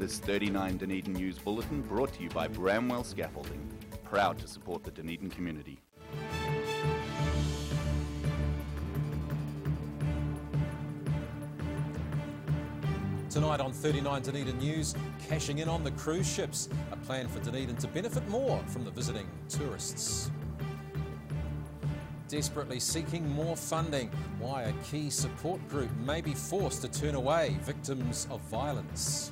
This 39 Dunedin News Bulletin brought to you by Bramwell Scaffolding, proud to support the Dunedin community. Tonight on 39 Dunedin News, cashing in on the cruise ships, a plan for Dunedin to benefit more from the visiting tourists. Desperately seeking more funding, why a key support group may be forced to turn away victims of violence.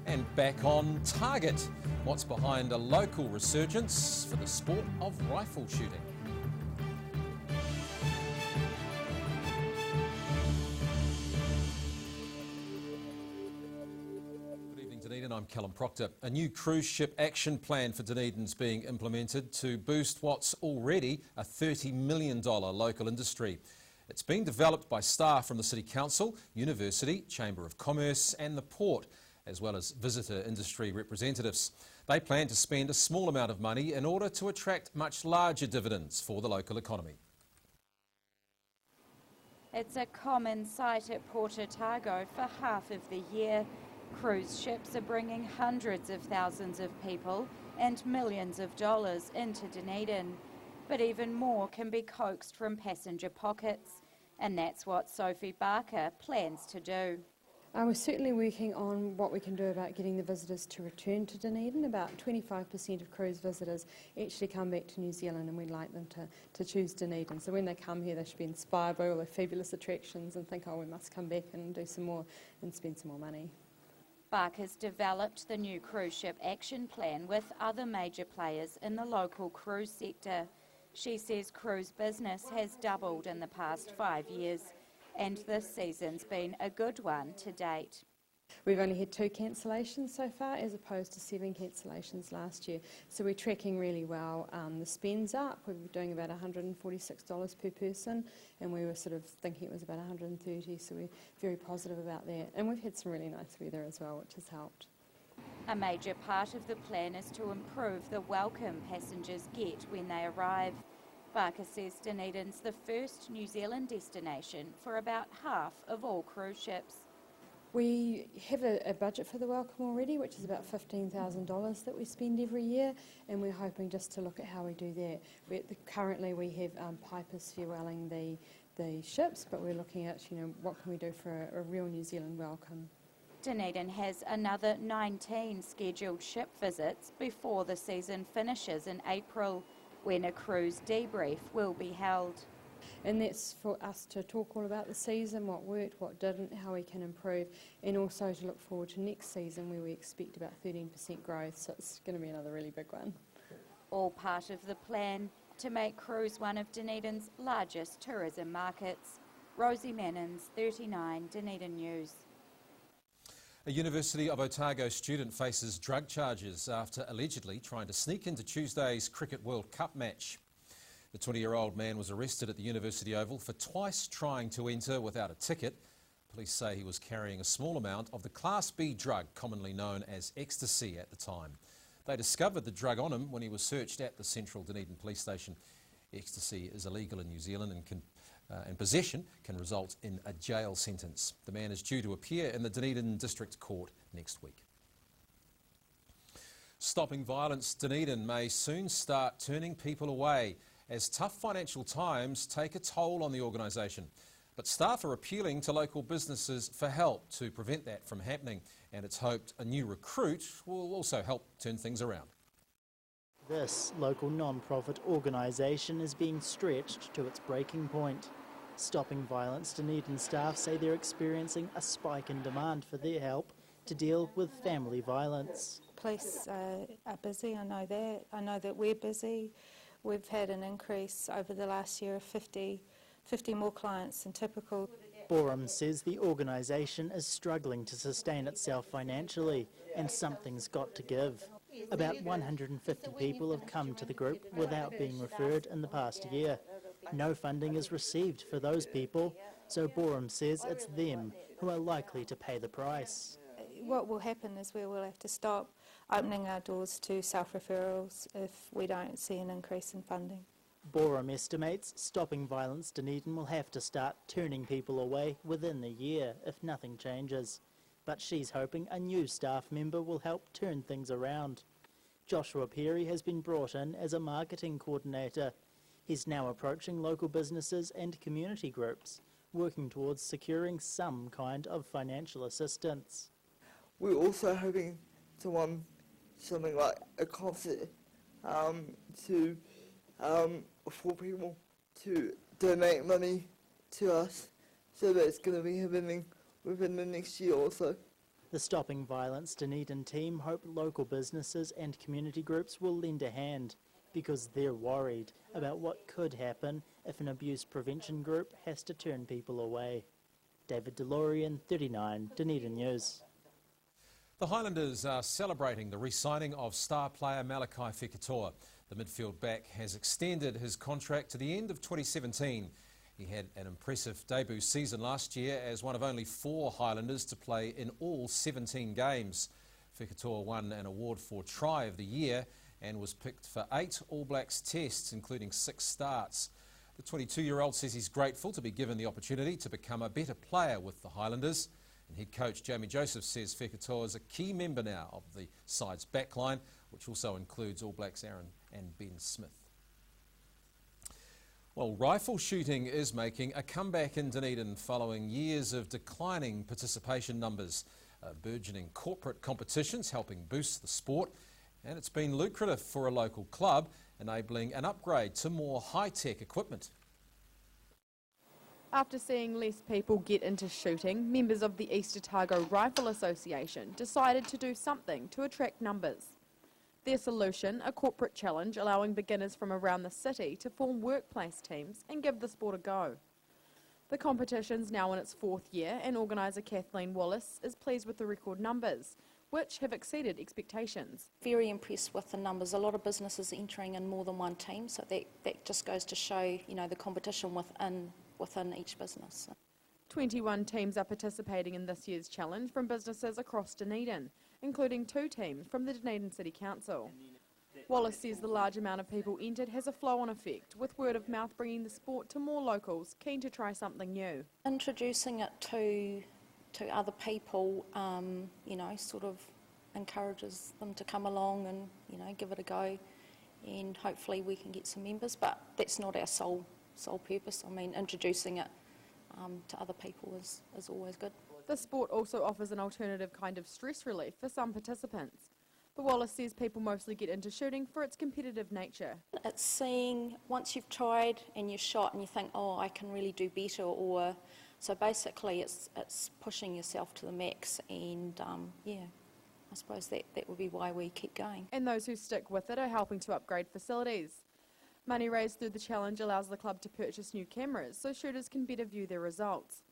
And back on target, what's behind a local resurgence for the sport of rifle shooting. Dunedin, I'm Callum Proctor. A new cruise ship action plan for Dunedin's being implemented to boost what's already a $30 million local industry. It's being developed by staff from the City Council, University, Chamber of Commerce and the Port, as well as visitor industry representatives. They plan to spend a small amount of money in order to attract much larger dividends for the local economy. It's a common sight at Port Otago for half of the year. Cruise ships are bringing hundreds of thousands of people and millions of dollars into Dunedin. But even more can be coaxed from passenger pockets, and that's what Sophie Barker plans to do. We're certainly working on what we can do about getting the visitors to return to Dunedin. About 25% of cruise visitors actually come back to New Zealand, and we'd like them to choose Dunedin. So when they come here, they should be inspired by all the fabulous attractions and think, oh, we must come back and do some more and spend some more money. Barker's developed the new cruise ship action plan with other major players in the local cruise sector. She says cruise business has doubled in the past 5 years, and this season's been a good one to date. We've only had 2 cancellations so far, as opposed to 7 cancellations last year. So we're tracking really well. The spend's up. We're doing about $146 per person, and we were sort of thinking it was about $130, so we're very positive about that. And we've had some really nice weather as well, which has helped. A major part of the plan is to improve the welcome passengers get when they arrive. Barker says Dunedin's the first New Zealand destination for about half of all cruise ships. We have a budget for the welcome already, which is about $15,000 that we spend every year, and we're hoping just to look at how we do that. Currently we have pipers farewelling the ships, but we're looking at what can we do for a real New Zealand welcome. Dunedin has another 19 scheduled ship visits before the season finishes in April, when a cruise debrief will be held. And that's for us to talk all about the season, what worked, what didn't, how we can improve, and also to look forward to next season where we expect about 13% growth, so it's going to be another really big one. All part of the plan to make cruise one of Dunedin's largest tourism markets. Rosie Mannins, 39 Dunedin News. A University of Otago student faces drug charges after allegedly trying to sneak into Tuesday's Cricket World Cup match. The 20-year-old man was arrested at the University Oval for twice trying to enter without a ticket. Police say he was carrying a small amount of the Class B drug commonly known as ecstasy at the time. They discovered the drug on him when he was searched at the Central Dunedin Police Station. Ecstasy is illegal in New Zealand and possession can result in a jail sentence. The man is due to appear in the Dunedin District Court next week. Stopping Violence Dunedin may soon start turning people away as tough financial times take a toll on the organisation. But staff are appealing to local businesses for help to prevent that from happening, and it's hoped a new recruit will also help turn things around. This local non-profit organisation is being stretched to its breaking point. Stopping Violence Dunedin staff say they're experiencing a spike in demand for their help to deal with family violence. Police are busy, I know that. I know that we're busy. We've had an increase over the last year of 50 more clients than typical. Borum says the organisation is struggling to sustain itself financially, and something's got to give. About 150 people have come to the group without being referred in the past year. No funding is received for those people, so Borum says it's them who are likely to pay the price. What will happen is we will have to stop opening our doors to self-referrals if we don't see an increase in funding. Borum estimates Stopping Violence Dunedin will have to start turning people away within the year if nothing changes. but she's hoping a new staff member will help turn things around. Joshua Perry has been brought in as a marketing coordinator. He's now approaching local businesses and community groups, working towards securing some kind of financial assistance. We're also hoping to something like a concert for people to donate money to us, so that it's going to be happening within the next year or so. The Stopping Violence Dunedin team hope local businesses and community groups will lend a hand, because they're worried about what could happen if an abuse prevention group has to turn people away. David DeLorean, 39, Dunedin News. The Highlanders are celebrating the re-signing of star player Malakai Fekitoa. The midfield back has extended his contract to the end of 2017. He had an impressive debut season last year as one of only 4 Highlanders to play in all 17 games. Fekitoa won an award for Try of the Year and was picked for 8 All Blacks tests, including 6 starts. The 22-year-old says he's grateful to be given the opportunity to become a better player with the Highlanders. And head coach Jamie Joseph says Fekitoa is a key member now of the side's backline, which also includes All Blacks Aaron and Ben Smith. Well, rifle shooting is making a comeback in Dunedin following years of declining participation numbers. Burgeoning corporate competitions helping boost the sport, and it's been lucrative for a local club, enabling an upgrade to more high-tech equipment. After seeing less people get into shooting, members of the East Otago Rifle Association decided to do something to attract numbers. Their solution, a corporate challenge allowing beginners from around the city to form workplace teams and give the sport a go. The competition's now in its 4th year, and organiser Kathleen Wallace is pleased with the record numbers, which have exceeded expectations. Very impressed with the numbers. A lot of businesses entering in more than one team, so that just goes to show, the competition within each business. 21 teams are participating in this year's challenge from businesses across Dunedin, including 2 teams from the Dunedin City Council. Wallace says the large amount of people entered has a flow-on effect, with word of mouth bringing the sport to more locals keen to try something new. Introducing it to other people, sort of encourages them to come along and, give it a go, and hopefully we can get some members, but that's not our sole purpose. I mean, introducing it to other people is always good. The sport also offers an alternative kind of stress relief for some participants. But Wallace says people mostly get into shooting for its competitive nature. It's seeing, once you've tried and you've shot and you think, oh, I can really do better, so basically it's pushing yourself to the max, and I suppose that would be why we keep going. And those who stick with it are helping to upgrade facilities. Money raised through the challenge allows the club to purchase new cameras so shooters can better view their results.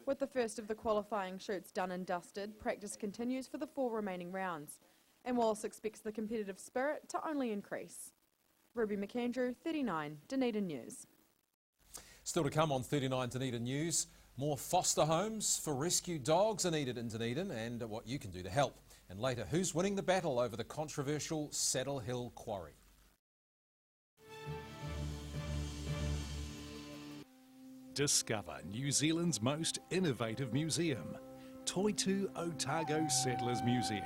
With the first of the qualifying shoots done and dusted, practice continues for the 4 remaining rounds, and Wallace expects the competitive spirit to only increase. Ruby McAndrew, 39, Dunedin News. Still to come on 39 Dunedin News, more foster homes for rescue dogs are needed in Dunedin and what you can do to help. And later, who's winning the battle over the controversial Saddle Hill Quarry? Discover New Zealand's most innovative museum, Toitu Otago Settlers Museum.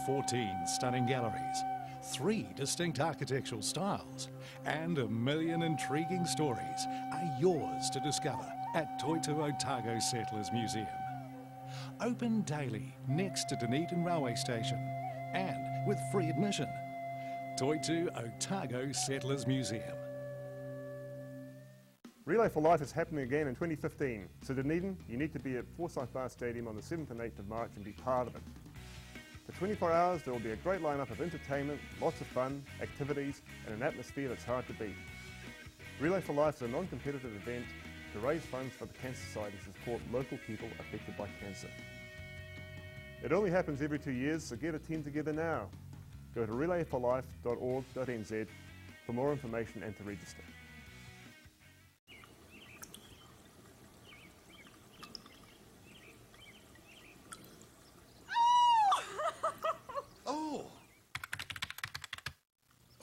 14 stunning galleries, 3 distinct architectural styles, and 1 million intriguing stories are yours to discover at Toitu Otago Settlers Museum. Open daily next to Dunedin Railway Station and with free admission. Toitu Otago Settlers Museum. Relay for Life is happening again in 2015, so Dunedin, you need to be at Forsyth Bar Stadium on the 7th and 8th of March and be part of it. For 24 hours there will be a great lineup of entertainment, lots of fun, activities and an atmosphere that's hard to beat. Relay for Life is a non-competitive event to raise funds for the Cancer Society to support local people affected by cancer. It only happens every 2 years, so get a team together now. Go to relayforlife.org.nz for more information and to register.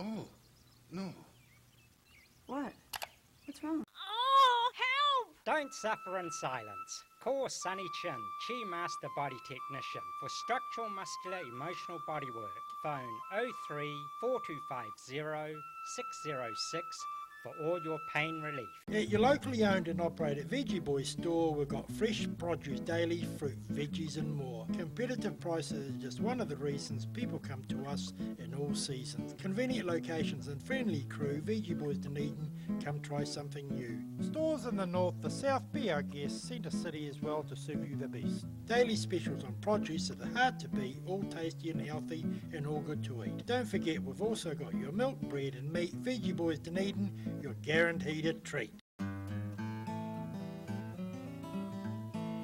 Oh, no. What? What's wrong? Oh, help! Don't suffer in silence. Call Sunny Chin, Chi Master Body Technician for structural, muscular, emotional bodywork. Phone 03 4250 606 for all your pain relief. At your locally owned and operated Veggie Boys store, we've got fresh produce daily, fruit, veggies and more. Competitive prices are just one of the reasons people come to us in all seasons. Convenient locations and friendly crew, Veggie Boys Dunedin, come try something new. Stores in the north, the south, be our guest, Centre City as well to serve you the best. Daily specials on produce that are hard to beat, all tasty and healthy and all good to eat. Don't forget, we've also got your milk, bread and meat. Veggie Boys Dunedin, you're guaranteed a treat.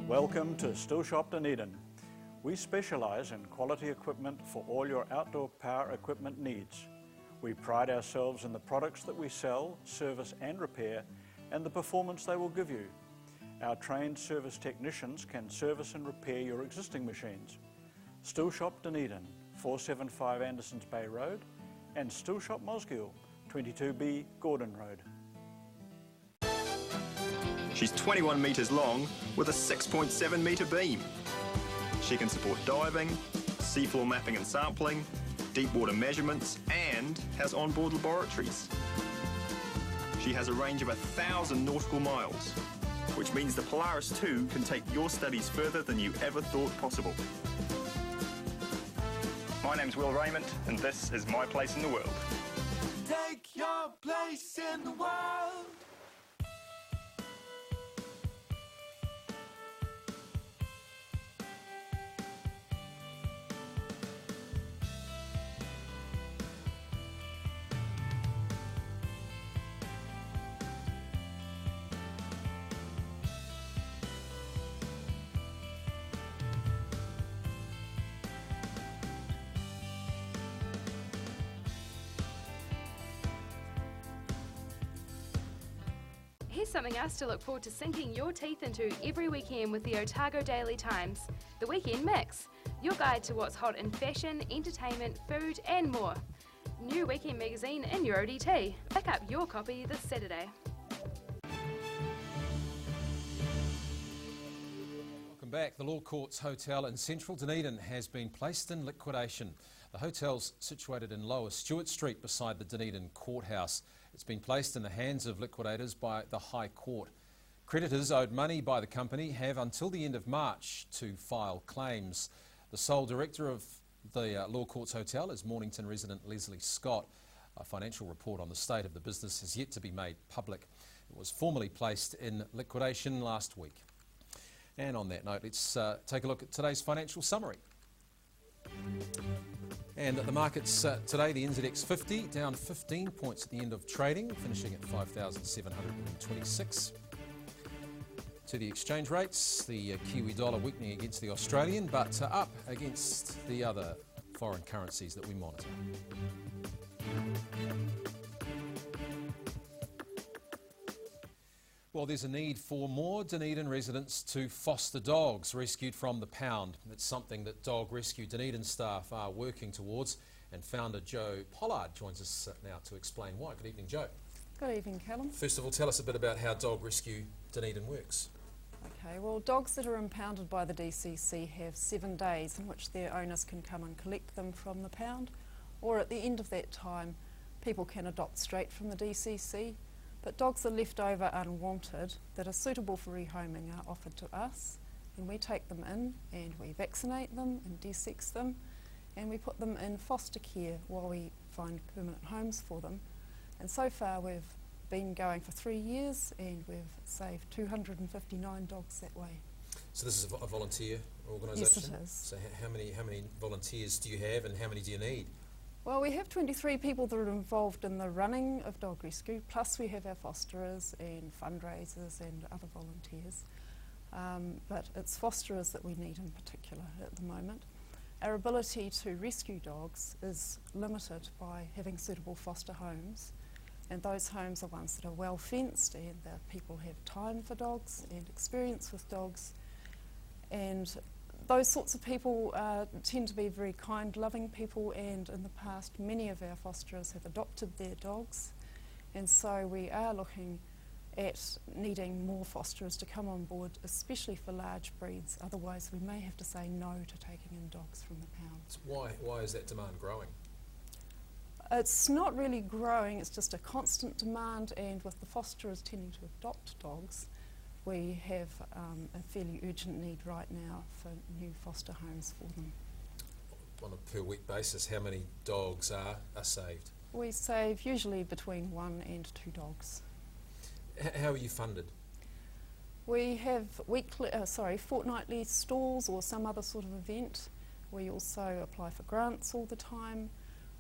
Welcome to Still Shop Dunedin. We specialise in quality equipment for all your outdoor power equipment needs. We pride ourselves in the products that we sell, service and repair, and the performance they will give you. Our trained service technicians can service and repair your existing machines. Still Shop Dunedin, 475 Andersons Bay Road, and Still Shop Mosgiel, 22B Gordon Road. She's 21 metres long with a 6.7 metre beam. She can support diving, seafloor mapping and sampling, deep water measurements, and has onboard laboratories. She has a range of 1,000 nautical miles, which means the Polaris 2 can take your studies further than you ever thought possible. My name's Will Raymond, and this is My Place in the World. Take your place in the world. Here's something else to look forward to sinking your teeth into every weekend with the Otago Daily Times, the Weekend Mix, your guide to what's hot in fashion, entertainment, food and more. New weekend magazine in your ODT. Pick up your copy this Saturday. Welcome back. The Law Courts Hotel in central Dunedin has been placed in liquidation. The hotel's situated in Lower Stewart Street beside the Dunedin Courthouse. It's been placed in the hands of liquidators by the High Court. Creditors owed money by the company have until the end of March to file claims. The sole director of the Law Courts Hotel is Mornington resident Leslie Scott. A financial report on the state of the business has yet to be made public. It was formally placed in liquidation last week. And on that note, let's take a look at today's financial summary. And at the markets today, the NZX 50 down 15 points at the end of trading, finishing at 5,726. To the exchange rates, the Kiwi dollar weakening against the Australian, but up against the other foreign currencies that we monitor. Well, there's a need for more Dunedin residents to foster dogs rescued from the pound. It's something that Dog Rescue Dunedin staff are working towards, and founder Joe Pollard joins us now to explain why. Good evening, Joe. Good evening, Callum. First of all, tell us a bit about how Dog Rescue Dunedin works. Okay, well, dogs that are impounded by the DCC have 7 days in which their owners can come and collect them from the pound, or at the end of that time, people can adopt straight from the DCC. But dogs are left over unwanted that are suitable for rehoming are offered to us, and we take them in and we vaccinate them and de-sex them, and we put them in foster care while we find permanent homes for them. And so far we've been going for 3 years and we've saved 259 dogs that way. So this is a volunteer organisation? Yes, it is. So how many volunteers do you have and how many do you need? Well, we have 23 people that are involved in the running of dog rescue, plus we have our fosterers and fundraisers and other volunteers. But it's fosterers that we need in particular at the moment. Our ability to rescue dogs is limited by having suitable foster homes, and those homes are ones that are well fenced and that people have time for dogs and experience with dogs, and those sorts of people tend to be very kind, loving people, and in the past many of our fosterers have adopted their dogs, and so we are looking at needing more fosterers to come on board, especially for large breeds. Otherwise, we may have to say no to taking in dogs from the pound. So why is that demand growing? It's not really growing, it's just a constant demand, and with the fosterers tending to adopt dogs, we have a fairly urgent need right now for new foster homes for them. On a per week basis, how many dogs are saved? We save usually between 1 and 2 dogs. How are you funded? We have fortnightly stalls or some other sort of event. We also apply for grants all the time.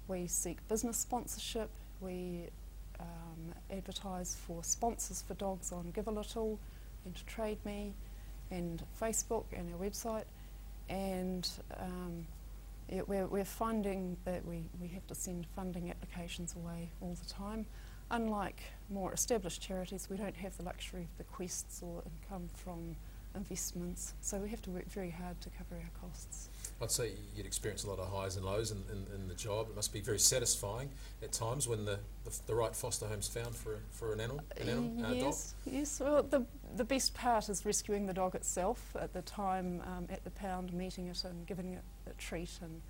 We seek business sponsorship. We advertise for sponsors for dogs on Give a Little and Trade Me and Facebook and our website. And we're finding that we have to send funding applications away all the time. Unlike more established charities, we don't have the luxury of bequests or income from investments, so we have to work very hard to cover our costs. I'd say you'd experience a lot of highs and lows in the job. It must be very satisfying at times when the right foster home's found for an animal, dog. Yes. Well, the best part is rescuing the dog itself at the time at the pound, meeting it and giving it a treat and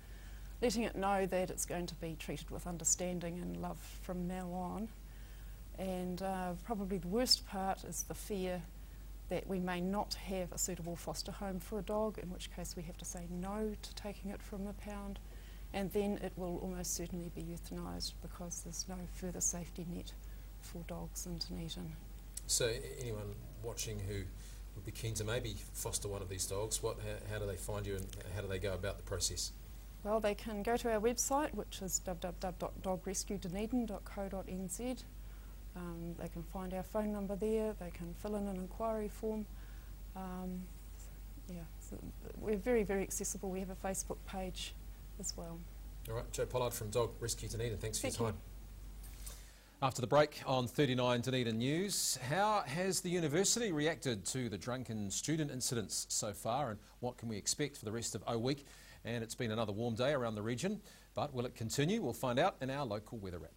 letting it know that it's going to be treated with understanding and love from now on. And probably the worst part is the fear that we may not have a suitable foster home for a dog, in which case we have to say no to taking it from the pound, and then it will almost certainly be euthanised because there's no further safety net for dogs in Dunedin. So anyone watching who would be keen to maybe foster one of these dogs, how do they find you and how do they go about the process? Well, they can go to our website, which is www.dogrescuedunedin.co.nz. They can find our phone number there, they can fill in an inquiry form. So we're very, very accessible. We have a Facebook page as well. All right, Jo Pollard from Dog Rescue Dunedin, thanks for your time. After the break on 39 Dunedin News, how has the university reacted to the drunken student incidents so far, and what can we expect for the rest of O Week? And it's been another warm day around the region, but will it continue? We'll find out in our local weather wrap.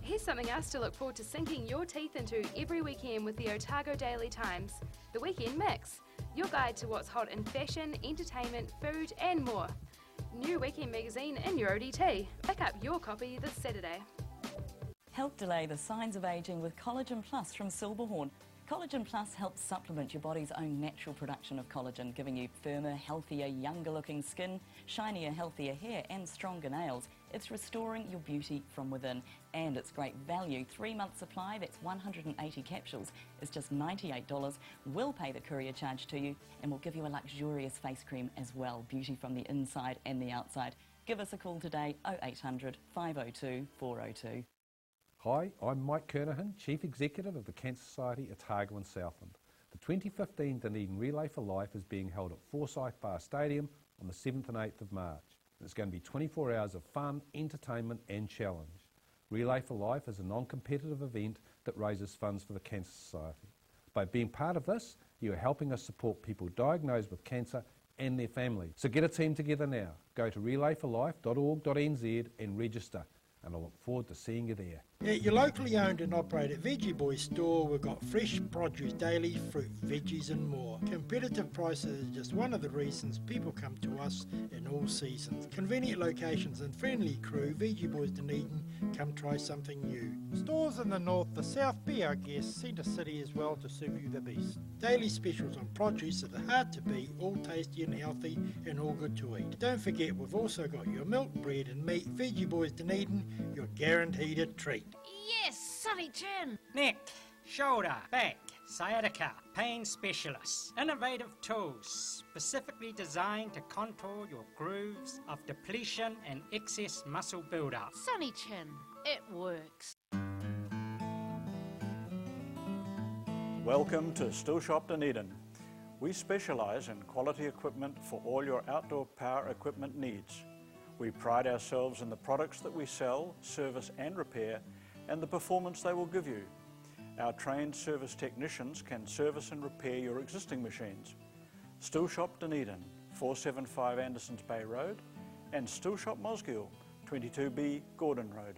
Here's something else to look forward to sinking your teeth into every weekend with the Otago Daily Times, the Weekend Mix, your guide to what's hot in fashion, entertainment, food and more. New weekend magazine in your ODT. Pick up your copy this Saturday. Help delay the signs of ageing with Collagen Plus from Silverhorn. Collagen Plus helps supplement your body's own natural production of collagen, giving you firmer, healthier, younger looking skin, shinier, healthier hair and stronger nails. It's restoring your beauty from within, and it's great value. 3-month supply, that's 180 capsules, is just $98. We'll pay the courier charge to you, and we'll give you a luxurious face cream as well, beauty from the inside and the outside. Give us a call today, 0800 502 402. Hi, I'm Mike Kernahan, Chief Executive of the Cancer Society Otago and Southland. The 2015 Dunedin Relay for Life is being held at Forsyth Bar Stadium on the 7th and 8th of March. It's going to be 24 hours of fun, entertainment and challenge. Relay for Life is a non-competitive event that raises funds for the Cancer Society. By being part of this, you are helping us support people diagnosed with cancer and their families. So get a team together now. Go to relayforlife.org.nz and register, and I look forward to seeing you there. At your locally owned and operated Veggie Boy store, we've got fresh produce daily, fruit, veggies and more. Competitive prices is just one of the reasons people come to us in all seasons. Convenient locations and friendly crew, Veggie Boys Dunedin, come try something new. Stores in the north, the south, be our guest, Centre City as well to serve you the best. Daily specials on produce that are hard to beat, all tasty and healthy and all good to eat. Don't forget, we've also got your milk, bread and meat. Veggie Boys Dunedin, you're guaranteed a treat. Yes, sunny chin. Neck, shoulder, back, sciatica, pain specialists. Innovative tools specifically designed to contour your grooves of depletion and excess muscle buildup. Sunny chin, it works. Welcome to Still Shop Dunedin. We specialise in quality equipment for all your outdoor power equipment needs. We pride ourselves in the products that we sell, service and repair, and the performance they will give you. Our trained service technicians can service and repair your existing machines. Still Shop Dunedin, 475 Andersons Bay Road, and Still Shop Mosgiel, 22B Gordon Road.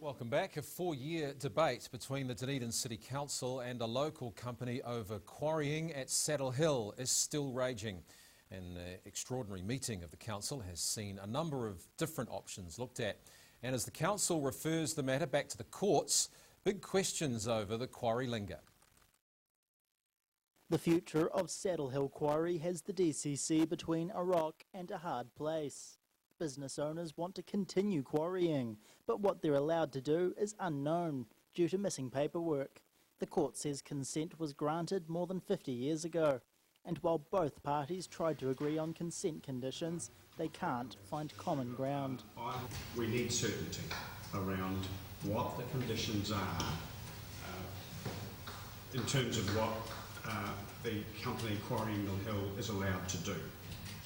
Welcome back. A 4-year debate between the Dunedin City Council and a local company over quarrying at Saddle Hill is still raging. An extraordinary meeting of the council has seen a number of different options looked at. And as the council refers the matter back to the courts, big questions over the quarry linger. The future of Saddle Hill Quarry has the DCC between a rock and a hard place. Business owners want to continue quarrying, but what they're allowed to do is unknown due to missing paperwork. The court says consent was granted more than 50 years ago, and while both parties tried to agree on consent conditions, they can't find common ground. We need certainty around what the conditions are in terms of what the company quarrying Mill Hill is allowed to do.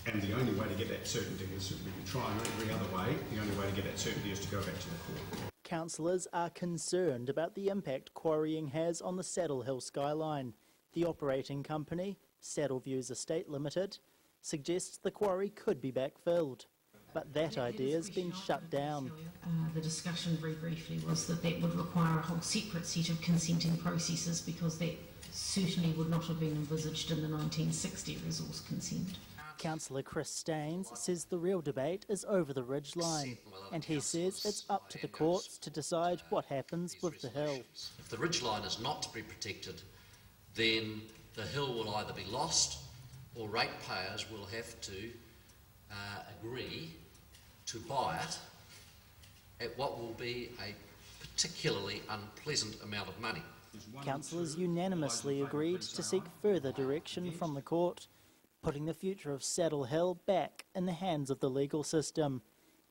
And the only way to get that certainty is, we can try every other way, the only way to get that certainty is to go back to the court. Councillors are concerned about the impact quarrying has on the Saddle Hill skyline. The operating company, Saddle Views Estate Limited, suggests the quarry could be backfilled, but that idea has been shut down. The discussion very briefly was that that would require a whole separate set of consenting processes, because that certainly would not have been envisaged in the 1960 resource consent. Councillor Chris Staines says the real debate is over the ridge line, and he says it's up to the courts to decide what happens with the hill. If the ridge line is not to be protected, then the hill will either be lost, or ratepayers will have to agree to buy it at what will be a particularly unpleasant amount of money. Councillors unanimously agreed to seek further direction from the court, putting the future of Saddle Hill back in the hands of the legal system.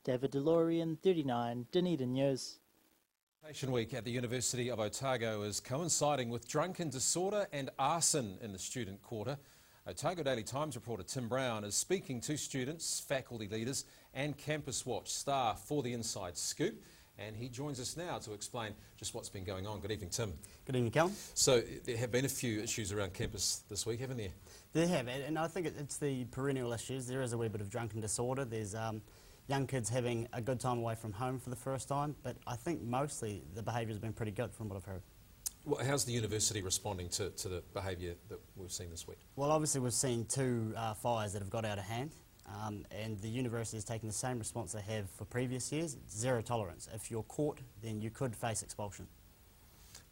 David DeLorean, 39, Dunedin News. Education Week at the University of Otago is coinciding with drunken disorder and arson in the student quarter. Otago Daily Times reporter Tim Brown is speaking to students, faculty leaders and Campus Watch staff for the Inside Scoop. And he joins us now to explain just what's been going on. Good evening, Tim. Good evening, Cal. So there have been a few issues around campus this week, haven't there? There have, and I think it's the perennial issues. There is a wee bit of drunken disorder. There's young kids having a good time away from home for the first time, but I think mostly the behaviour has been pretty good from what I've heard. Well, how's the university responding to the behaviour that we've seen this week? Well, obviously we've seen two fires that have got out of hand. And the university is taking the same response they have for previous years, zero tolerance. If you're caught, then you could face expulsion.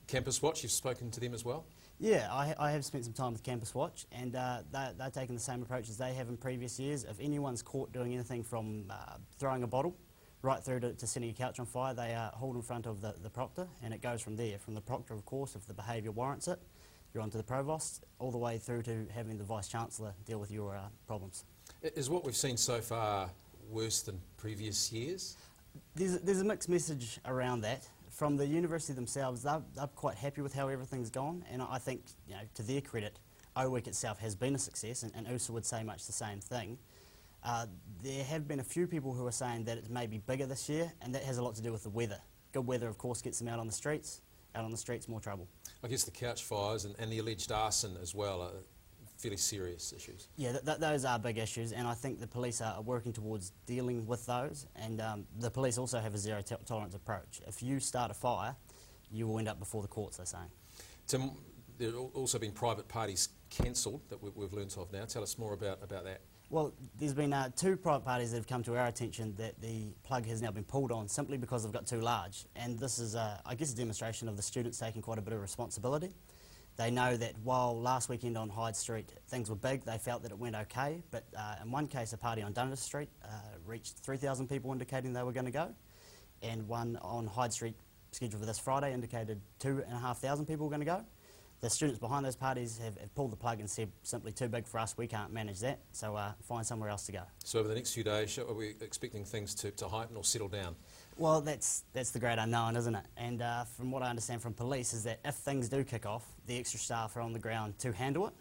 Campus Watch, you've spoken to them as well? Yeah, I have spent some time with Campus Watch, and they're taking the same approach as they have in previous years. If anyone's caught doing anything from throwing a bottle right through to setting a couch on fire, they are hauled in front of the proctor, and it goes from there. From the proctor, of course, if the behaviour warrants it, you're on to the provost, all the way through to having the vice-chancellor deal with your problems. Is what we've seen so far worse than previous years? There's a mixed message around that. From the university themselves, they're quite happy with how everything's gone, and I think, you know, to their credit, OWEEK itself has been a success, and USA would say much the same thing. There have been a few people who are saying that it may be bigger this year, and that has a lot to do with the weather. Good weather, of course, gets them out on the streets. Out on the streets, more trouble. I guess the couch fires and the alleged arson as well. fairly serious issues. Yeah, those are big issues, and I think the police are working towards dealing with those, and the police also have a zero tolerance approach. If you start a fire, you will end up before the courts, they're saying. Tim, there have also been private parties cancelled that we've learnt of now. Tell us more about that. Well, there's been 2 private parties that have come to our attention that the plug has now been pulled on simply because they've got too large. And this is, I guess, a demonstration of the students taking quite a bit of responsibility. They know that while last weekend on Hyde Street things were big, they felt that it went okay. But in one case, a party on Dundas Street reached 3,000 people indicating they were going to go. And one on Hyde Street, scheduled for this Friday, indicated 2,500 people were going to go. The students behind those parties have pulled the plug and said, simply too big for us, we can't manage that, so find somewhere else to go. So over the next few days, are we expecting things to heighten or settle down? Well, that's the great unknown, isn't it? And from what I understand from police is that if things do kick off, the extra staff are on the ground to handle it.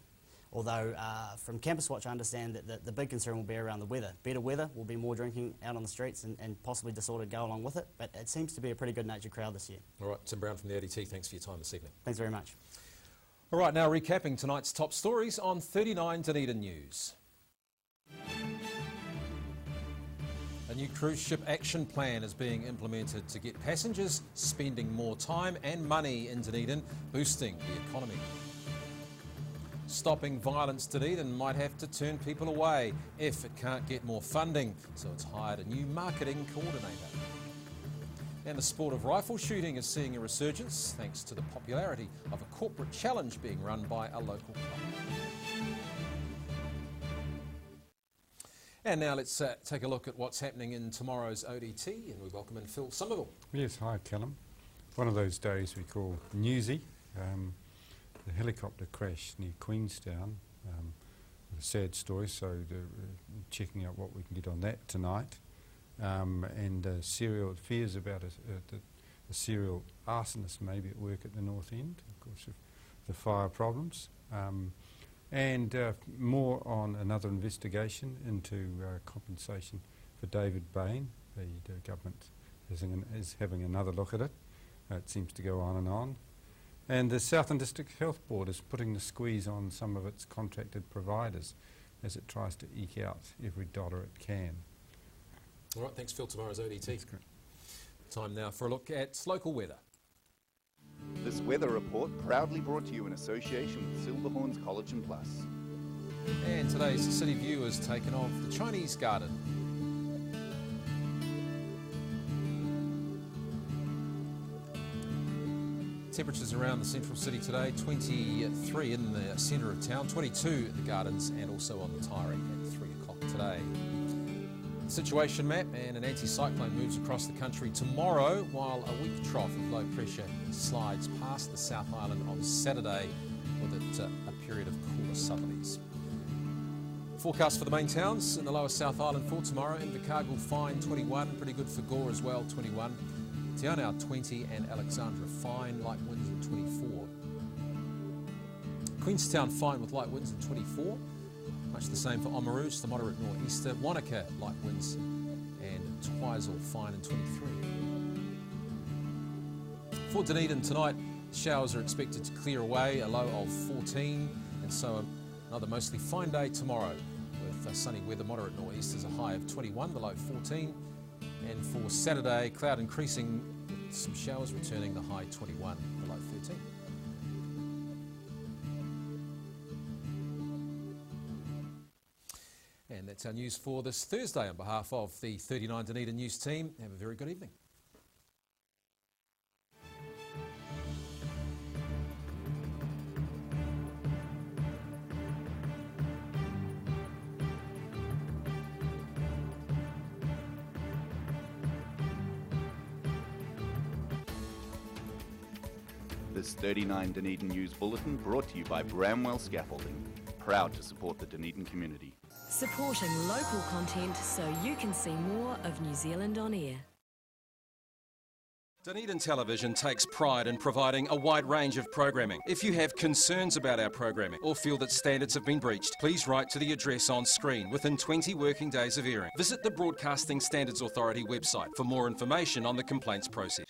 Although from Campus Watch I understand that the big concern will be around the weather. Better weather will be more drinking out on the streets and possibly disorder go along with it, but it seems to be a pretty good natured crowd this year. All right, Tim Brown from the ADT, thanks for your time this evening. Thanks very much. All right, now recapping tonight's top stories on 39 Dunedin News. A new cruise ship action plan is being implemented to get passengers spending more time and money in Dunedin, boosting the economy. Stopping Violence Dunedin might have to turn people away if it can't get more funding, so it's hired a new marketing coordinator. And the sport of rifle shooting is seeing a resurgence thanks to the popularity of a corporate challenge being run by a local club. And now let's take a look at what's happening in tomorrow's ODT, and we welcome in Phil Somerville. Yes, hi Callum. One of those days we call newsy. The helicopter crash near Queenstown, a sad story, so checking out what we can get on that tonight. And fears about a serial arsonist maybe at work at the North End, of course, of the fire problems. And more on another investigation into compensation for David Bain. The government is having another look at it. It seems to go on and on. And the Southern District Health Board is putting the squeeze on some of its contracted providers as it tries to eke out every dollar it can. All right, thanks Phil. Tomorrow's ODT. That's great. Time now for a look at local weather. This weather report proudly brought to you in association with Silverhorn's Collagen Plus. And today's City View is taken off the Chinese Garden. Temperatures around the central city today, 23 in the centre of town, 22 at the Gardens and also on the Taieri at 3 o'clock today. Situation map, and an anticyclone moves across the country tomorrow while a weak trough of low pressure slides past the South Island on Saturday with it a period of cooler southerlies. Forecast for the main towns in the lower South Island for tomorrow: Invercargill fine 21, pretty good for Gore as well 21, Te Anau 20 and Alexandra fine, light winds at 24. Queenstown fine with light winds at 24. Much the same for Oamaru, the moderate nor'easter, Wanaka light winds, and Twizel fine in 23. For Dunedin tonight, showers are expected to clear away, a low of 14, and so another mostly fine day tomorrow with sunny weather, moderate nor'easters, a high of 21, the low 14, and for Saturday, cloud increasing with some showers returning, the high 21, the low 13. And that's our news for this Thursday. On behalf of the 39 Dunedin News team, have a very good evening. This 39 Dunedin News Bulletin brought to you by Bramwell Scaffolding, proud to support the Dunedin community. Supporting local content so you can see more of New Zealand on air. Dunedin Television takes pride in providing a wide range of programming. If you have concerns about our programming or feel that standards have been breached, please write to the address on screen within 20 working days of airing. Visit the Broadcasting Standards Authority website for more information on the complaints process.